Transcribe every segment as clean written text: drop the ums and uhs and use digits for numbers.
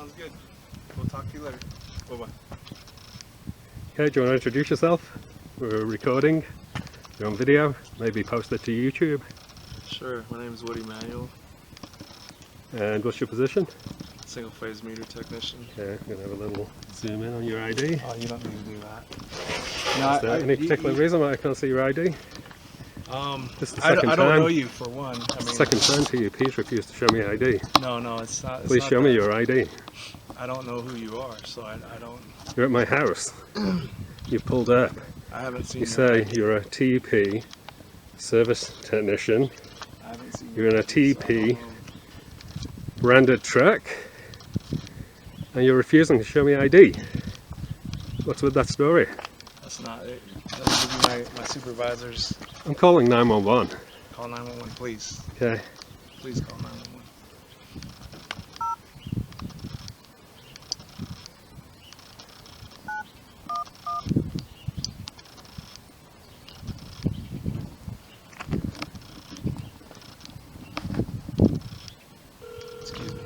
Sounds good. We'll talk to you later. Bye-bye. Okay, do you want to introduce yourself? We're recording. You're on video. Maybe post it to YouTube. Sure. My name is Woody Manuel. And what's your position? Single phase meter technician. Okay, I'm going to have a little zoom in on your ID. Oh, you don't need to do that. Is there any particular reason why I can't see your ID? This is the second I time. don't know you, for one. Second time to you. Please refuse to show me ID. No, it's not. Please show me your ID. I don't know who you are, so I don't. You're at my house. You pulled up. I haven't seen You say you're a TEP service technician. I haven't seen You're in a TEP branded truck. And you're refusing to show me ID. What's with that story? That's not it. Let me give you my supervisor's. I'm calling 911. Call 911, please. Okay. Please call 911. Excuse me.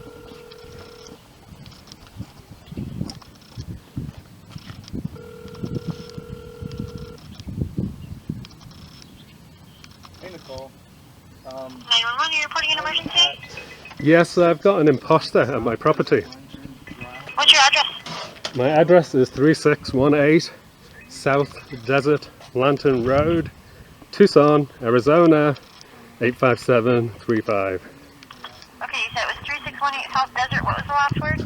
Hey, Nicole. 911, you're reporting an emergency? Yes, I've got an imposter at my property. What's your address? My address is 3618 South Desert Lantern Road, Tucson, Arizona, 85735. Okay, you said it was 3618 South Desert. What was the last word?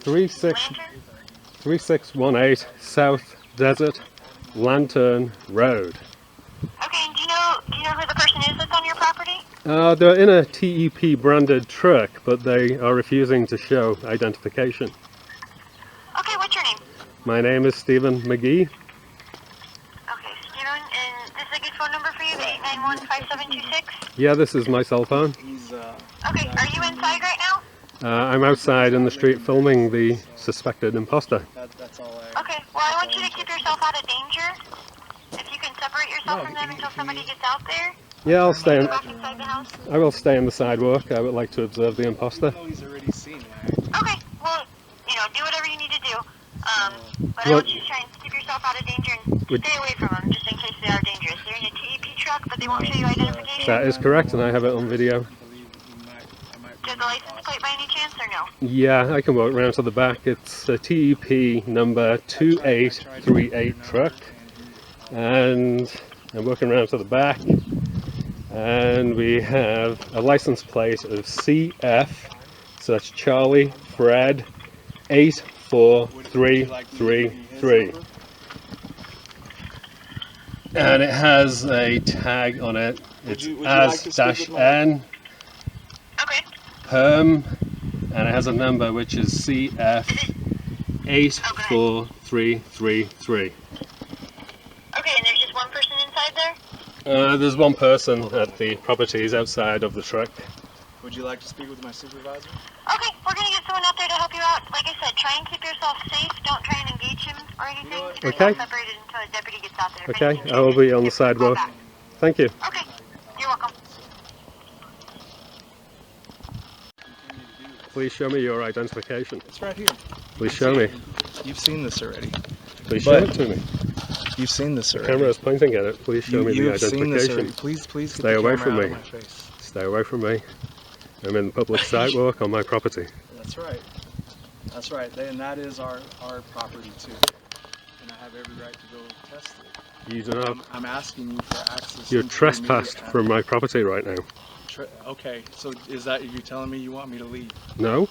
3618 South Desert Lantern Road. Okay, and do you know who the person is that's on your property? They're in a TEP branded truck, but they are refusing to show identification. Okay, what's your name? My name is Stephen McGee. Okay, Steven, and this is a good phone number for you, the 891-5726? Yeah, this is my cell phone. Okay, are you inside right now? I'm outside in the street filming the suspected imposter. That's all Okay, well I want you to keep yourself out of danger. If you can separate yourself from them until somebody gets out there. Yeah, I'll stay. Go back inside the house. I will stay on the sidewalk. I would like to observe the imposter. He's already seen it. Okay, well, do whatever you need to do. But I want you to try and keep yourself out of danger and stay away from them, just in case they are dangerous. They're in a TEP truck, but they won't show you identification. That is correct, and I have it on video. Do you have the license plate by any chance, or no? Yeah, I can walk around to the back. It's a TEP number 2838 truck, and I'm walking around to the back, and we have a license plate of CF, so that's Charlie Fred 84333, and it has a tag on it. It's as-n Okay. perm, and it has a number which is CF 84333. Okay, and there's just one person inside there? There's one person at the properties outside of the truck. Would you like to speak with my supervisor? Okay, we're going to get someone out there to help you out. Like I said, try and keep yourself safe. Don't try and engage him or anything. Keep Okay. yourself separated until a deputy gets out there. If Okay, anything I will be on the changes, give us a call sidewalk. back. Thank you. Okay, you're welcome. Please show me your identification. It's right here. Please show me. You've seen this already. Please show it to me. You've seen this already. Camera is pointing at it. Please show me the You've seen this already. identification. Please get Stay the away camera from out me. of my face. Stay away from me. I'm in the public sidewalk on my property. That's right. That's right. And that is our property too. And I have every right to go test it. You do not. I'm asking you for access. You're into the trespassed meter. from my property right now. Okay, so is that you're telling me you want me to leave? No.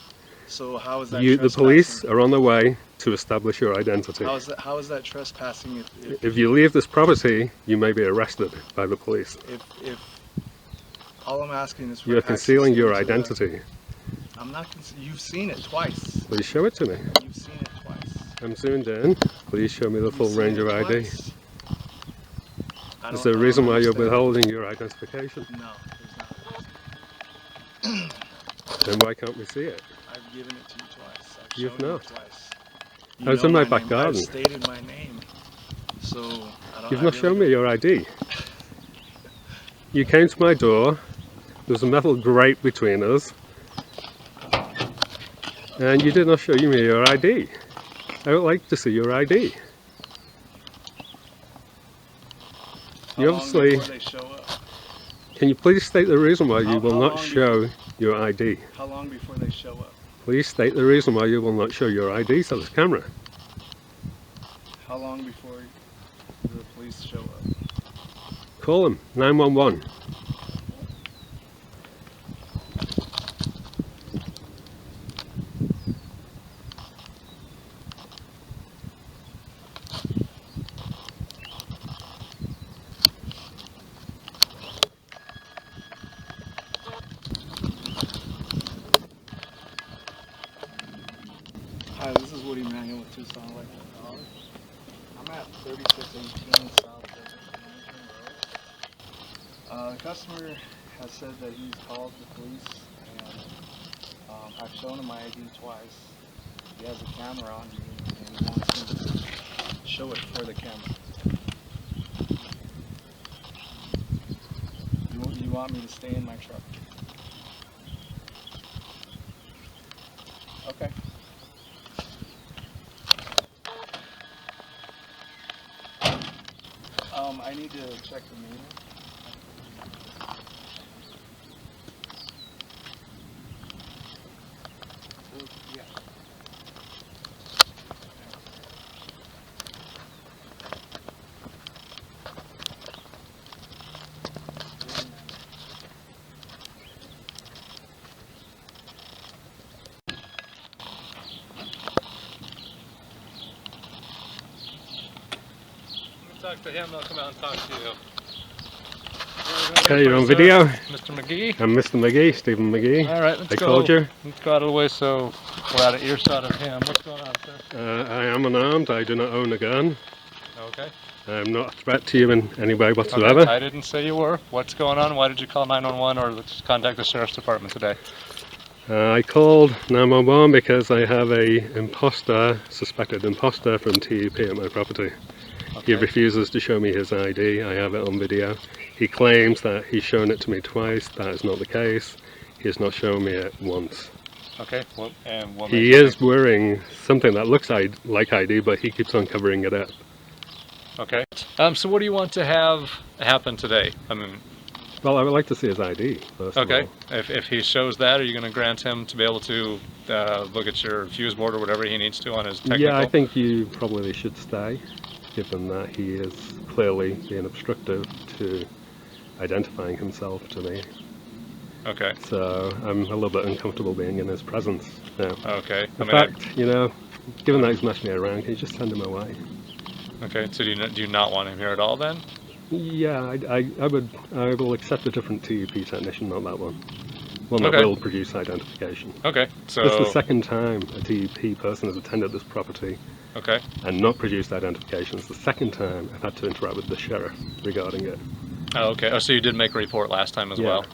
So how is that The trespassing? police are on the way to establish your identity. How is that trespassing If you leave this property, you may be arrested by the police. if all I'm asking is for You're concealing access your into the- identity. I'm not. You've seen it twice. Please show it to me. You've seen it twice. I'm zoomed in. Please show me the full You've range seen of it ID. twice. Is there a reason I don't why you're understand. withholding your identification? No, there's not. Then why can't we see it? I've given it to you twice. I've You've shown you not. twice. I was in my back name. garden. I've stated my name. So I don't. You've not shown me your ID. You came to my door. There was a metal grate between us. And you did not show me your ID. I would like to see your ID. You obviously... Before they show up? Can you please state the reason why you will not show your ID? How long before they show up? Please state the reason why you will not show your ID to this camera. How long before the police show up? Call them, 911. Hi, this is Woody Manuel with Tucson Electric Power. I'm at 3618 South Road. The customer has said that he's called the police, and I've shown him my ID twice. He has a camera on me, and he wants me to show it for the camera. You want me to stay in my truck? Okay. I need to check the meter. Yeah. Talk to him, they'll come out and talk to you. Okay, you're on video. Mr. McGee? I'm Mr. McGee, Stephen McGee. Alright, let's I go. called you. Let's go out of the way so we're out of earshot of him. What's going on, sir? I am unarmed, I do not own a gun. Okay. I'm not a threat to you in any way whatsoever. Okay. I didn't say you were. What's going on? Why did you call 911 or let's contact the Sheriff's Department today? I called 911 because I have a suspected imposter from TEP at my property. Okay. He refuses to show me his ID. I have it on video. He claims that he's shown it to me twice. That is not the case. He has not shown me it once. Okay. Well, and what He is wearing something that looks like ID, but he keeps on covering it up. Okay. So what do you want to have happen today? I mean, well, I would like to see his ID, first of all. If he shows that, are you going to grant him to be able to look at your fuse board or whatever he needs to on his technical? Yeah, I think you probably should stay, given that he is clearly being obstructive to identifying himself to me. Okay. So I'm a little bit uncomfortable being in his presence now. Okay. In fact, you know, given that he's messed me around, can you just send him away? Okay, so do you not want him here at all then? Yeah, I will accept a different TEP technician, not that one. One that Okay. will produce identification. Okay, so... This is the second time a TEP person has attended this property Okay. and not produced identification. It's the second time I've had to interact with the sheriff regarding it. Oh, okay. Oh, so you did make a report last time as well?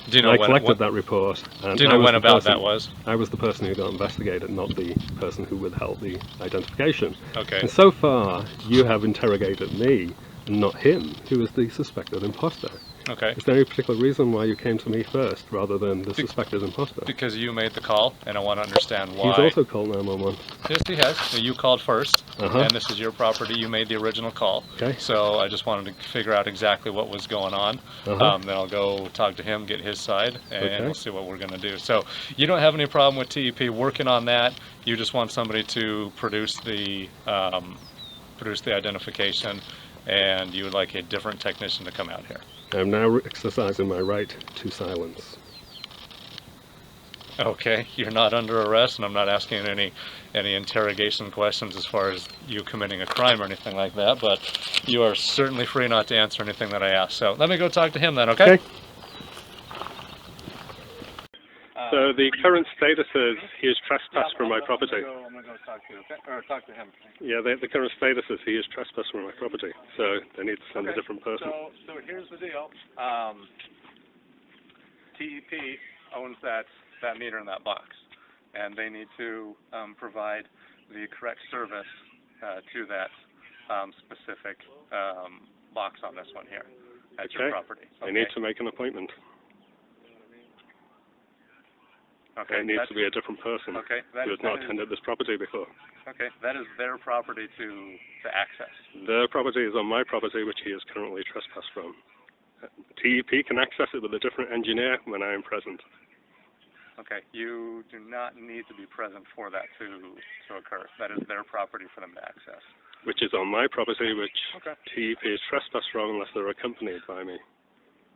Do you know I when, collected that report. And do you know when about that was? I was the person who got investigated, not the person who withheld the identification. Okay. And so far, you have interrogated me, and not him, who is the suspected imposter. Okay. Is there any particular reason why you came to me first, rather than the suspected imposter? Because you made the call, and I want to understand why. He's also called 911. Yes, he has. You called first, Uh-huh. and this is your property. You made the original call. Okay. So I just wanted to figure out exactly what was going on. Uh-huh. Then I'll go talk to him, get his side, and Okay. we'll see what we're going to do. So you don't have any problem with TEP working on that. You just want somebody to produce the identification, and you would like a different technician to come out here. I'm now exercising my right to silence. Okay, you're not under arrest, and I'm not asking any interrogation questions as far as you committing a crime or anything like that, but you are certainly free not to answer anything that I ask. So let me go talk to him then, okay? So the current status is he is trespassed from my property. I'm going to go talk to you, okay? Or talk to him. Yeah, the current status is he is trespassed from my property, so they need to send a different person. So here's the deal. TEP owns that meter in that box, and they need to provide the correct service to that specific box on this one here at your property. I need to make an appointment. Okay. It needs to be a different person Okay. who has not attended this property before. Okay. That is their property to access. Their property is on my property, which he is currently trespassed from. TEP can access it with a different engineer when I am present. Okay. You do not need to be present for that to occur. That is their property for them to access. Which is on my property, which Okay. TEP is trespassed from unless they're accompanied by me.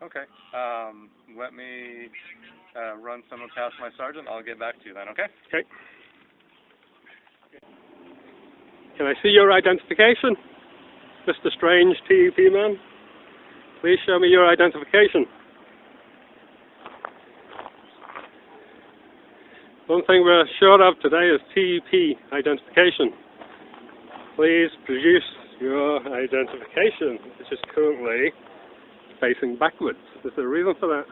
Okay. Let me run someone past my sergeant. I'll get back to you then, okay? Okay. Can I see your identification? Mr. Strange, TEP man? Please show me your identification. One thing we're short of today is TEP identification. Please produce your identification, which is currently facing backwards. Is there a reason for that?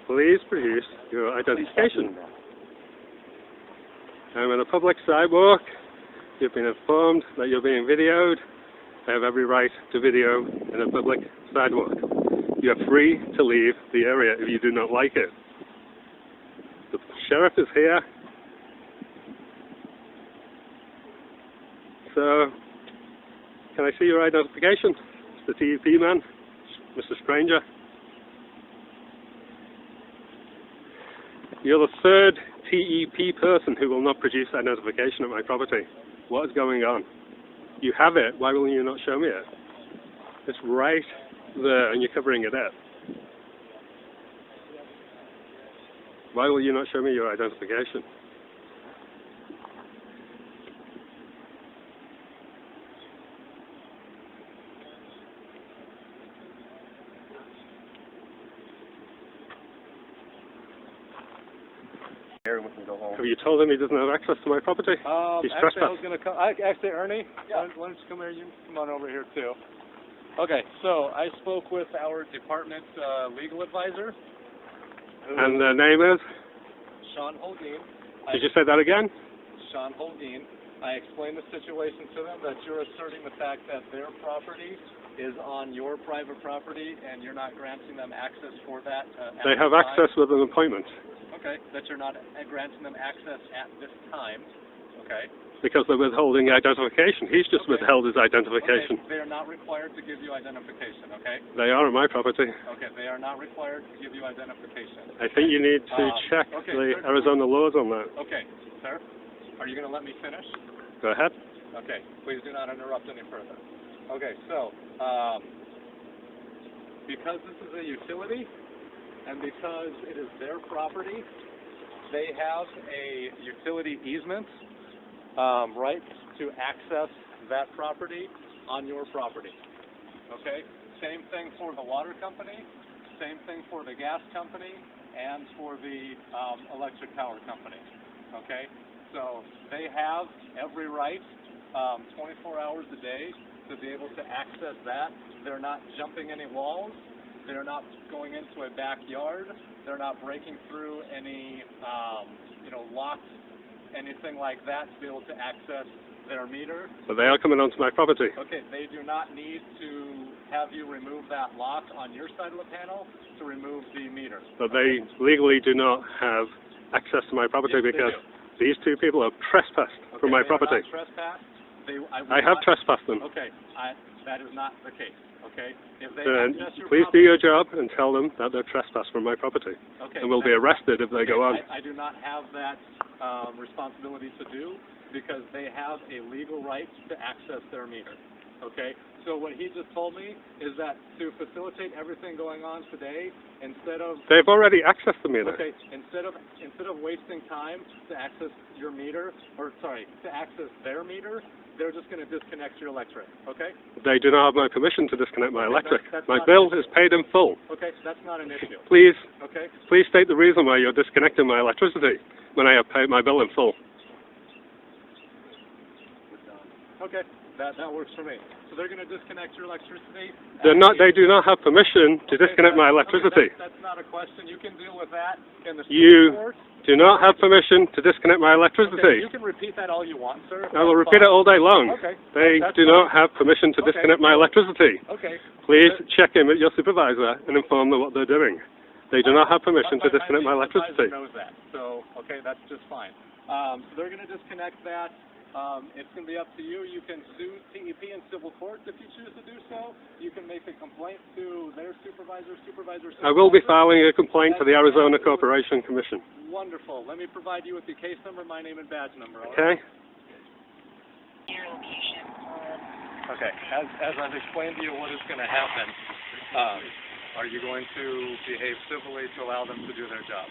Please produce your identification. I'm on a public sidewalk. You've been informed that you're being videoed. I have every right to video in a public sidewalk. You are free to leave the area if you do not like it. The sheriff is here. So, can I see your identification? Mr. TEP man? Mr. Stranger? You're the third TEP person who will not produce identification at my property. What is going on? You have it, why will you not show me it? It's right there and you're covering it up. Why will you not show me your identification? We can go home. Have you told him he doesn't have access to my property? He's Actually, I was trespassed. going to come. Actually, Ernie, why don't you come here? You can come on over here too. Okay, so I spoke with our department legal advisor. And their name is? Sean Holguin. Did you say that again? Sean Holguin. I explained the situation to them that you're asserting the fact that their property is on your private property and you're not granting them access for that. They have access with an appointment. Okay, that you're not granting them access at this time. Okay. Because they're withholding identification. He's just Okay. withheld his identification. Okay, they are not required to give you identification, okay? They are on my property. Okay, they are not required to give you identification. I think you need to check okay, the sir. Arizona laws on that. Okay, sir, are you going to let me finish? Go ahead. Okay, please do not interrupt any further. Okay, so, because this is a utility, and because it is their property, they have a utility easement right to access that property on your property. Okay? Same thing for the water company, same thing for the gas company, and for the electric power company. Okay? So they have every right 24 hours a day to be able to access that. They're not jumping any walls. They're not going into a backyard. They're not breaking through any, locks, anything like that to be able to access their meter. But they are coming onto my property. Okay, they do not need to have you remove that lock on your side of the panel to remove the meter. But they legally do not have access to my property Yes, they because do. these two people have trespassed from my they are property. not trespassed. I have trespassed them. Okay, that is not the case. Okay, if they Then access your please do property, your job and tell them that they're trespassed from my property. okay, And will be arrested if they go on. I do not have that responsibility to do because they have a legal right to access their meter. Okay, so what he just told me is that to facilitate everything going on today, instead of They've already accessed the meter. okay, instead of wasting time to access your meter, to access their meter, they're just going to disconnect your electric. Okay. They do not have my permission to disconnect my Okay, electric. that's My not bill an is paid in full. Okay, that's not an issue. Please Okay. state the reason why you're disconnecting my electricity when I have paid my bill in full. Okay, that works for me. So they're going to disconnect your electricity. They do not have permission to disconnect my electricity. Okay, that's not a question. You can deal with that in the You court. do not have permission to disconnect my Okay, electricity. you can repeat that all you want, sir. I will That's repeat it fine. all day long. Okay. They That's do fine. not have permission to Okay. disconnect my electricity. Okay. Please check in with your supervisor and inform them what they're doing. They do not have permission to disconnect my The electricity. advisor knows that, so, okay, that's just fine. So they're going to disconnect that. It's going to be up to you. You can sue TEP in civil court if you choose to do so. You can make a complaint to their supervisor. I will be filing a complaint to the Arizona Corporation Commission. Wonderful. Let me provide you with the case number, my name, and badge number. All Okay? right? Okay. As I've explained to you what is going to happen, are you going to behave civilly to allow them to do their job?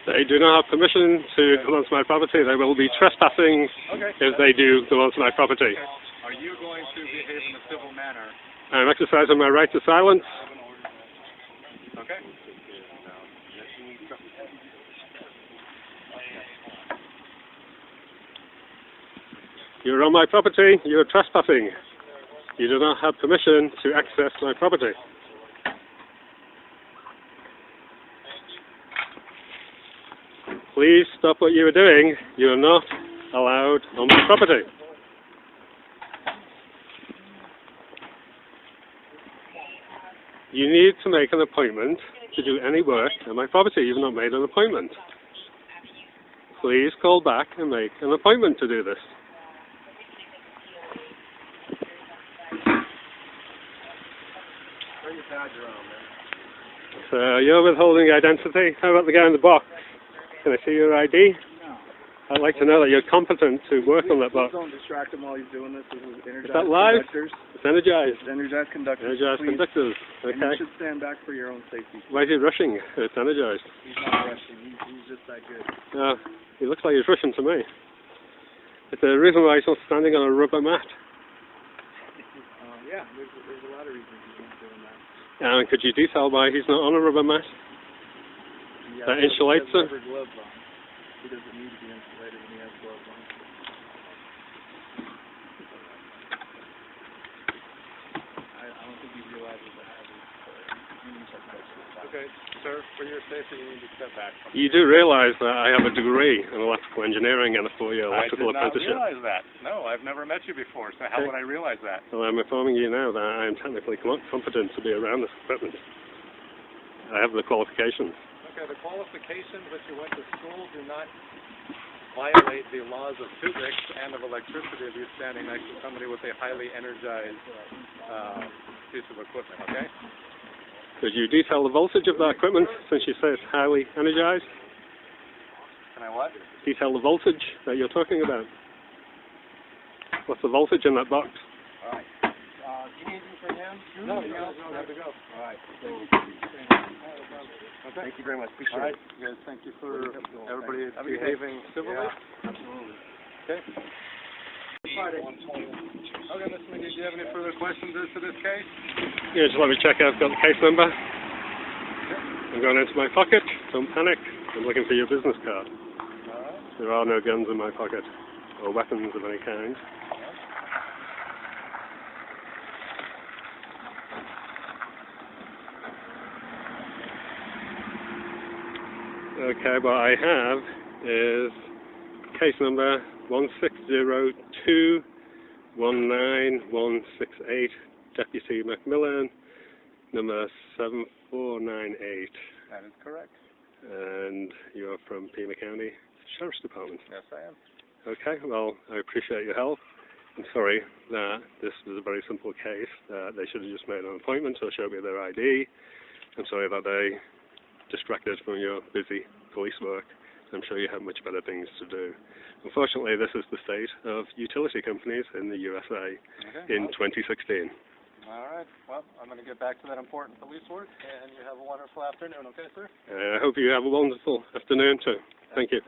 They do not have permission to come onto my property. They will be trespassing if they do come onto my property. Okay. Are you going to behave in a civil manner? I'm exercising my right to silence. Okay. You're on my property. You're trespassing. You do not have permission to access my property. Please stop what you are doing. You are not allowed on my property. You need to make an appointment to do any work on my property. You've not made an appointment. Please call back and make an appointment to do this. Bring your badge around, man. So you're withholding identity. How about the guy in the box? Can I see your ID? No. I'd like to know that you're competent to work on that Please box. don't distract him while he's doing this. This is energized Is that live? conductors. It's energized. It's energized conductors. Energized Please. conductors. And Okay. you should stand back for your own safety. Why is he rushing? It's energized. He's not rushing. He's just that good. He looks like he's rushing to me. It's the reason why he's not standing on a rubber mat. Yeah, there's a lot of reasons he's not doing that. And could you detail why he's not on a rubber mat? Yeah, That he insulates has him? rubber gloves on. He doesn't need to be insulated when he has gloves on. I don't think he realizes the hazard. Okay, sir, for your safety, you need to step back from You do realize that I have a degree in electrical engineering and a 4-year electrical I did not apprenticeship. realize that. No, I've never met you before, so how Okay. would I realize that? Well, I'm informing you now that I am technically competent to be around this equipment. I have the qualifications. Okay, the qualifications that you went to school do not violate the laws of physics and of electricity of you standing next to somebody with a highly energized piece of equipment, okay? Could you detail the voltage of that equipment, since you say it's highly energized? Can I what? Detail the voltage that you're talking about. What's the voltage in that box? All right. Do you need anything from him? No, you guys don't have to go. All right. Thank you very much. Appreciate All right, it. you guys, thank you for everybody Have a good day. behaving civilly. Yeah, absolutely. Okay. Okay, Mr. McGee, do you have any further questions as to this case? Yeah, just let me check I've got the case number. I'm going into my pocket. Don't panic. I'm looking for your business card. All right. There are no guns in my pocket or weapons of any kind. Okay, what I have is case number 160219168, Deputy Macmillan, number 7498. That is correct. And you're from Pima County Sheriff's Department. Yes, I am. Okay, well, I appreciate your help. I'm sorry that this was a very simple case. They should have just made an appointment or showed me their ID. I'm sorry that they distracted from your busy police work. I'm sure you have much better things to do. Unfortunately, this is the state of utility companies in the USA in 2016. All right. Well, I'm going to get back to that important police work, and you have a wonderful afternoon, okay, sir? I hope you have a wonderful afternoon too. Thank you.